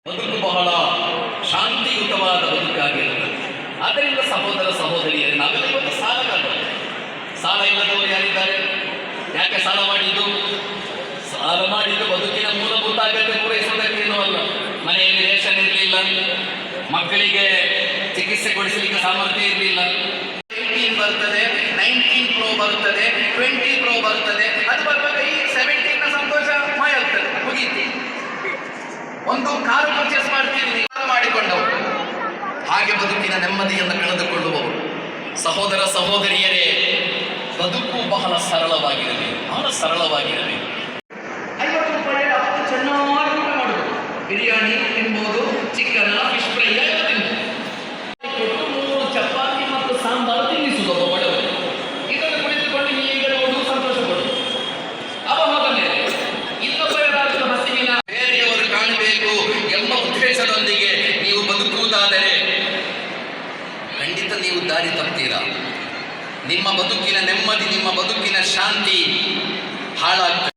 ಬದುಕು ಬಹಳ ಶಾಂತಿಯುತವಾದ ಬದುಕಾಗಿರುತ್ತದೆ. ಆದ್ದರಿಂದ ಸಹೋದರ ಸಹೋದರಿಯರೇ, ನಾವೆಲ್ಲ ಇವತ್ತು ಸಾಲ ಇಲ್ಲದವರು ಯಾರಿದ್ದಾರೆ? ಯಾಕೆ ಸಾಲ ಮಾಡಿದ್ದು? ಸಾಲ ಮಾಡಿದ್ದು ಬದುಕಿನ ಮೂಲಭೂತ ಅಗತ್ಯ ಪೂರೈಸುವುದಕ್ಕೇನೂ ಅಲ್ಲ. ಮನೆಯಲ್ಲಿ ರೇಷನ್ ಇರಲಿಲ್ಲ, ಮಕ್ಕಳಿಗೆ ಚಿಕಿತ್ಸೆ ಕೊಡಿಸಲಿಕ್ಕೆ ಸಾಮರ್ಥ್ಯ ಇರಲಿಲ್ಲ. 18 ಬರ್ತದೆ, 19 Pro ಬರ್ತದೆ, 20 Pro ಬರ್ತದೆ. ಅದು ಬರುವಾಗ ಈ 17ನ ಸಂತೋಷ ಮಾಯ ಆಗ್ತದೆ, ಮುಗೀತಿ. ಒಂದು ಕಾರು ಪರ್ಚೇಸ್ ಮಾಡ್ತೀವಿ, ಮಾಡಿಕೊಂಡವರು ಹಾಗೆ ಬದುಕಿನ ನೆಮ್ಮದಿಯನ್ನು ಕಳೆದುಕೊಳ್ಳುವವರು. ಸಹೋದರ ಸಹೋದರಿಯರೇ, ಬದುಕು ಬಹಳ ಸರಳವಾಗಿರಬೇಕು. 50 ರೂಪಾಯಿ ಅವತ್ತು ಚೆನ್ನಾಗಿ ಊಟ ಮಾಡೋದು, ಬಿರಿಯಾನಿ ತಿನ್ಬೋದು, ಚಿಕನ್, ಫಿಶ್ ಫ್ರೈ ಎಲ್ಲ ತಿನ್ಬೋದು. 3 ಚಪಾತಿ ಮತ್ತು ಸಾಂಬಾರು ತಿನ್ನಿಸುವುದು ಬಡವರು. ಇದನ್ನು ಕುಳಿತುಕೊಂಡು ಈಗ ನೋಡು, ಸಂತೋಷ ಪಡುದು. ಅವಾಗ ಮೇಲೆ ಇನ್ನೊಬ್ಬರ ಹಸಿವಿನ ಬೇರೆಯವರು ಕಾಣಬೇಕು ಎಂಬ ಉದ್ದೇಶದೊಂದಿಗೆ ನೀವು ಬದುಕುವುದಾದರೆ ಖಂಡಿತ ನೀವು ದಾರಿ ತಪ್ತೀರಾ. ನಿಮ್ಮ ಬದುಕಿನ ನೆಮ್ಮದಿ, ನಿಮ್ಮ ಬದುಕಿನ ಶಾಂತಿ ಹಾಳಾಗ್ತದೆ.